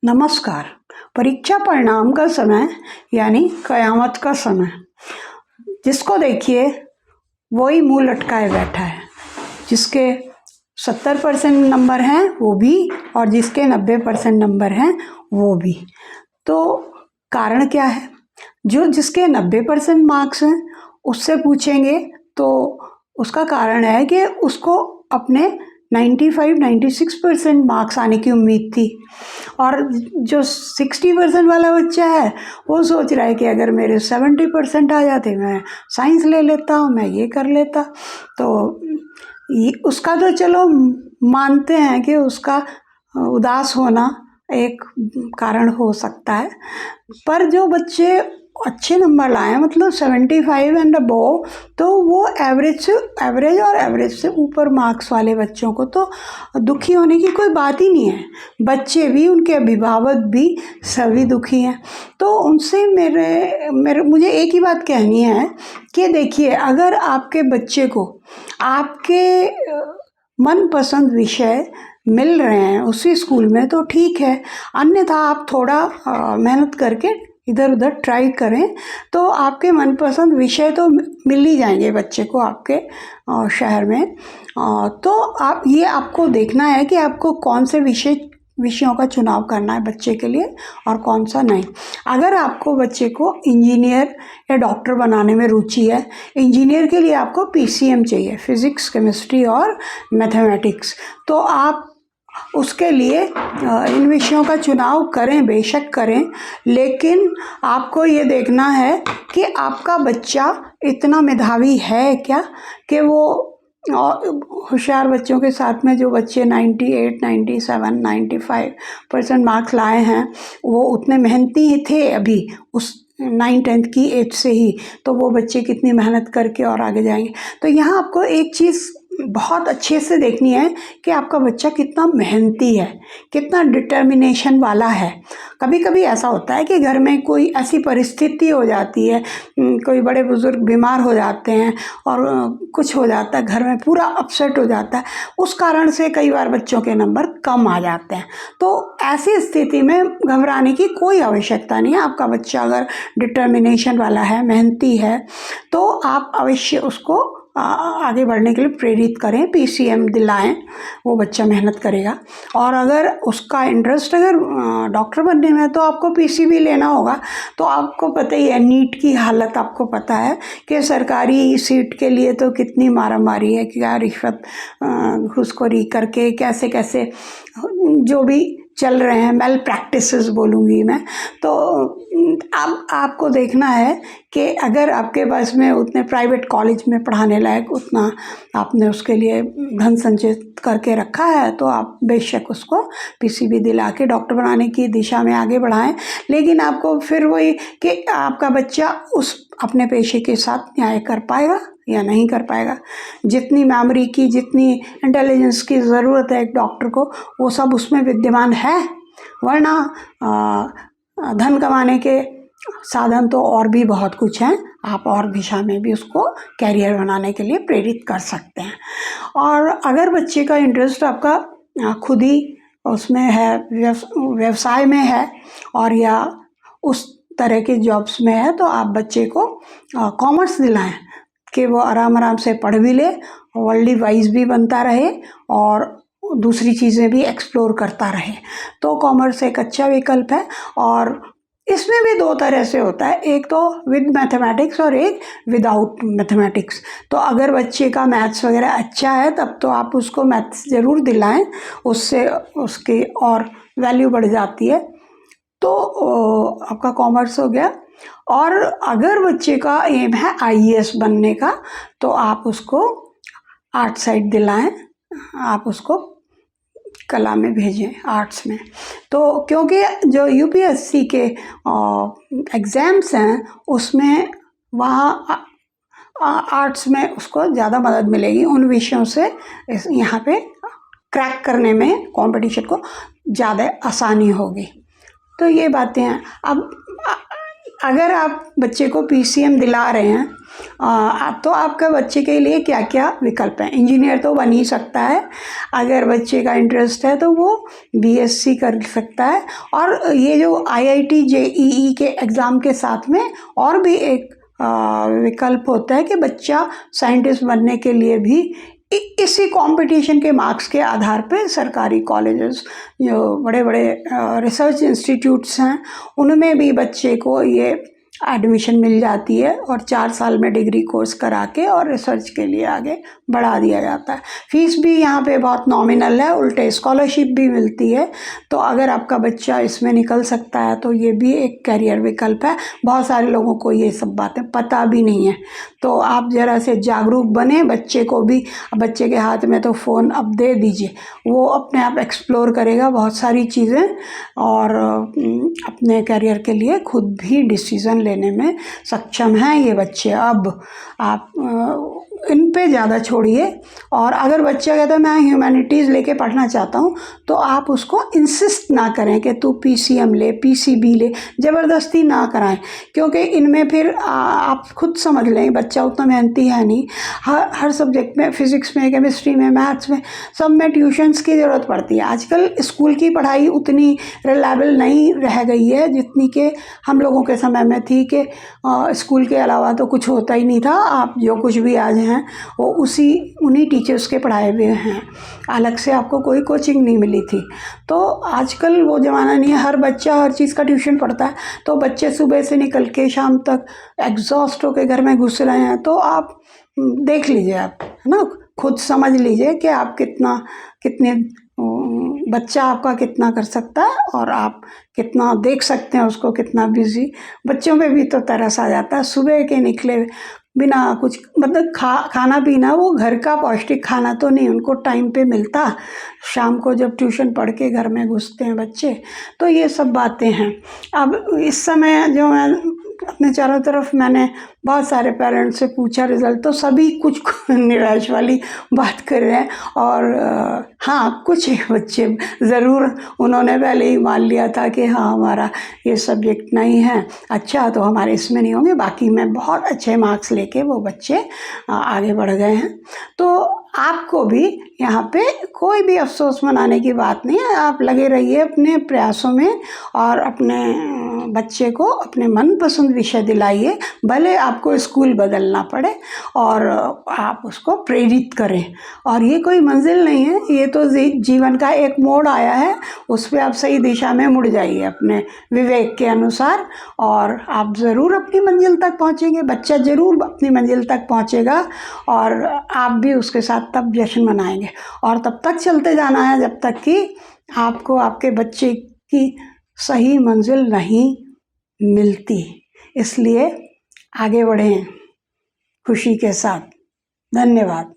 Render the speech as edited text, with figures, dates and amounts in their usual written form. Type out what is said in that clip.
नमस्कार। परीक्षा परिणाम का समय यानी कयामत का समय। जिसको देखिए वही मुंह लटकाए बैठा है। जिसके 70% नंबर हैं वो भी, और जिसके 90% नंबर हैं वो भी। तो कारण क्या है? जिसके 90% मार्क्स हैं उससे पूछेंगे तो उसका कारण है कि उसको अपने 95-96% मार्क्स आने की उम्मीद थी, और जो 60% वाला बच्चा है वो सोच रहा है कि अगर मेरे 70% आ जाते मैं साइंस ले लेता हूँ, मैं ये कर लेता। तो उसका तो चलो मानते हैं कि उसका उदास होना एक कारण हो सकता है, पर जो बच्चे अच्छे नंबर लाए मतलब 75 एंड अबोव, तो वो एवरेज से ऊपर मार्क्स वाले बच्चों को तो दुखी होने की कोई बात ही नहीं है। बच्चे भी, उनके अभिभावक भी, सभी दुखी हैं। तो उनसे मुझे एक ही बात कहनी है कि देखिए, अगर आपके बच्चे को आपके मनपसंद विषय मिल रहे हैं उसी स्कूल में तो ठीक है, अन्यथा आप थोड़ा मेहनत करके इधर उधर ट्राई करें तो आपके मनपसंद विषय तो मिल ही जाएंगे बच्चे को आपके शहर में। तो आपको देखना है कि आपको कौन से विषयों का चुनाव करना है बच्चे के लिए और कौन सा नहीं। अगर आपको बच्चे को इंजीनियर या डॉक्टर बनाने में रुचि है, इंजीनियर के लिए आपको पीसीएम चाहिए, फिजिक्स, केमिस्ट्री और मैथमेटिक्स, तो आप उसके लिए इन विषयों का चुनाव करें, बेशक करें, लेकिन आपको ये देखना है कि आपका बच्चा इतना मेधावी है क्या कि वो होशियार बच्चों के साथ में जो बच्चे 98, 97, 95% मार्क्स लाए हैं वो उतने मेहनती थे अभी उस 9th-10th की एज से ही, तो वो बच्चे कितनी मेहनत करके और आगे जाएंगे। तो यहाँ आपको एक चीज़ बहुत अच्छे से देखनी है कि आपका बच्चा कितना मेहनती है, कितना डिटर्मिनेशन वाला है। कभी कभी ऐसा होता है कि घर में कोई ऐसी परिस्थिति हो जाती है, कोई बड़े बुजुर्ग बीमार हो जाते हैं और कुछ हो जाता है, घर में पूरा अपसेट हो जाता है, उस कारण से कई बार बच्चों के नंबर कम आ जाते हैं। तो ऐसी स्थिति में घबराने की कोई आवश्यकता नहीं है। आपका बच्चा अगर डिटर्मिनेशन वाला है, मेहनती है, तो आप अवश्य उसको आगे बढ़ने के लिए प्रेरित करें, पीसीएम दिलाएं, वो बच्चा मेहनत करेगा। और अगर उसका इंटरेस्ट अगर डॉक्टर बनने में है तो आपको पीसीबी लेना होगा। तो आपको पता ही है नीट की हालत, आपको पता है कि सरकारी सीट के लिए तो कितनी मारामारी है, क्या रिश्वत घूसखोरी करके कैसे कैसे जो भी चल रहे हैं, मेल प्रैक्टिसेस बोलूँगी मैं। तो अब आपको देखना है कि अगर आपके पास में उतने प्राइवेट कॉलेज में पढ़ाने लायक उतना आपने उसके लिए धन संचित करके रखा है तो आप बेशक उसको पीसीबी दिला के डॉक्टर बनाने की दिशा में आगे बढ़ाएं। लेकिन आपको फिर वही कि आपका बच्चा उस अपने पेशे के साथ न्याय कर पाएगा या नहीं कर पाएगा। जितनी मेमोरी की, जितनी इंटेलिजेंस की ज़रूरत है एक डॉक्टर को, वो सब उसमें विद्यमान है। वरना धन कमाने के साधन तो और भी बहुत कुछ हैं, आप और दिशा में भी उसको कैरियर बनाने के लिए प्रेरित कर सकते हैं। और अगर बच्चे का इंटरेस्ट आपका खुद ही उसमें है, व्यवसाय में है और या उस तरह के जॉब्स में है, तो आप बच्चे को कॉमर्स दिलाएं कि वो आराम आराम से पढ़ भी ले, वर्ल्डली वाइज भी बनता रहे और दूसरी चीज़ें भी एक्सप्लोर करता रहे। तो कॉमर्स एक अच्छा विकल्प है। और इसमें भी दो तरह से होता है, एक तो विद मैथमेटिक्स और एक विदाउट मैथमेटिक्स। तो अगर बच्चे का मैथ्स वगैरह अच्छा है तब तो आप उसको मैथ्स ज़रूर दिलाएं, उससे उसकी और वैल्यू बढ़ जाती है। तो आपका कॉमर्स हो गया। और अगर बच्चे का एम है आईएएस बनने का तो आप उसको आर्ट साइड दिलाएं, आप उसको कला में भेजें, आर्ट्स में। तो क्योंकि जो यूपीएससी के एग्ज़ाम्स हैं उसमें वहाँ आर्ट्स में उसको ज़्यादा मदद मिलेगी, उन विषयों से यहाँ पे क्रैक करने में कंपटीशन को ज़्यादा आसानी होगी। तो ये बातें हैं। अब अगर आप बच्चे को पीसीएम दिला रहे हैं तो आपका बच्चे के लिए क्या क्या विकल्प हैं। इंजीनियर तो बन ही सकता है, अगर बच्चे का इंटरेस्ट है तो वो बीएससी कर सकता है। और ये जो आईआईटी जेईई के एग्ज़ाम के साथ में और भी एक विकल्प होता है कि बच्चा साइंटिस्ट बनने के लिए भी इसी कंपटीशन के मार्क्स के आधार पे सरकारी कॉलेजेस, जो बड़े बड़े रिसर्च इंस्टीट्यूट्स हैं, उनमें भी बच्चे को ये एडमिशन मिल जाती है और 4 साल में डिग्री कोर्स करा के और रिसर्च के लिए आगे बढ़ा दिया जाता है। फीस भी यहाँ पे बहुत नॉमिनल है, उल्टे स्कॉलरशिप भी मिलती है। तो अगर आपका बच्चा इसमें निकल सकता है तो ये भी एक करियर विकल्प है। बहुत सारे लोगों को ये सब बातें पता भी नहीं है, तो आप ज़रा से जागरूक बने। बच्चे को भी, बच्चे के हाथ में तो फ़ोन अब दे दीजिए, वो अपने आप एक्सप्लोर करेगा बहुत सारी चीज़ें और अपने करियर के लिए खुद भी डिसीज़न लेने में सक्षम हैं ये बच्चे। अब आप इन पे ज़्यादा छोड़िए। और अगर बच्चा कहता है मैं ह्यूमैनिटीज़ लेके पढ़ना चाहता हूँ, तो आप उसको इंसिस्ट ना करें कि तू पीसीएम ले, पीसीबी ले, ज़बरदस्ती ना कराएं, क्योंकि इनमें फिर आप खुद समझ लें बच्चा उतना मेहनती है नहीं। हर सब्जेक्ट में, फिज़िक्स में, केमिस्ट्री में, मैथ्स में, सब में ट्यूशन्स की ज़रूरत पड़ती है। आजकल स्कूल की पढ़ाई उतनी रिलायबल नहीं रह गई है जितनी कि हम लोगों के समय में थी कि स्कूल के अलावा तो कुछ होता ही नहीं था। आप जो कुछ भी आज हैं वो उन्हीं टीचर्स के पढ़ाए हुए हैं, अलग से आपको कोई कोचिंग नहीं मिली थी। तो आजकल वो ज़माना नहीं है, हर बच्चा हर चीज़ का ट्यूशन पढ़ता है। तो बच्चे सुबह से निकल के शाम तक एग्जॉस्ट होकर घर में घुस रहे हैं, तो आप देख लीजिए, आप है ना, खुद समझ लीजिए कि आप कितने बच्चा आपका कितना कर सकता है और आप कितना देख सकते हैं उसको, कितना बिजी। बच्चों पे भी तो तरस आ जाता है, सुबह के निकले बिना कुछ, मतलब खाना पीना वो घर का पौष्टिक खाना तो नहीं उनको टाइम पे मिलता। शाम को जब ट्यूशन पढ़ के घर में घुसते हैं बच्चे, तो ये सब बातें हैं। अब इस समय जो मैं अपने चारों तरफ मैंने बहुत सारे पेरेंट्स से पूछा रिज़ल्ट, तो सभी कुछ निराश वाली बात कर रहे हैं। और हाँ, कुछ बच्चे ज़रूर उन्होंने पहले ही मान लिया था कि हाँ हमारा ये सब्जेक्ट नहीं है अच्छा, तो हमारे इसमें नहीं होंगे। बाकी में बहुत अच्छे मार्क्स लेके वो बच्चे आगे बढ़ गए हैं। तो आपको भी यहाँ पे कोई भी अफसोस मनाने की बात नहीं है। आप लगे रहिए अपने प्रयासों में और अपने बच्चे को अपने मनपसंद विषय दिलाइए, भले आपको स्कूल बदलना पड़े, और आप उसको प्रेरित करें। और ये कोई मंजिल नहीं है, ये तो जीवन का एक मोड़ आया है, उस पर आप सही दिशा में मुड़ जाइए अपने विवेक के अनुसार, और आप ज़रूर अपनी मंजिल तक पहुँचेंगे। बच्चा ज़रूर अपनी मंजिल तक पहुँचेगा और आप भी उसके साथ तब जश्न मनाएंगे। और तब तक चलते जाना है जब तक कि आपको आपके बच्चे की सही मंजिल नहीं मिलती। इसलिए आगे बढ़ें खुशी के साथ। धन्यवाद।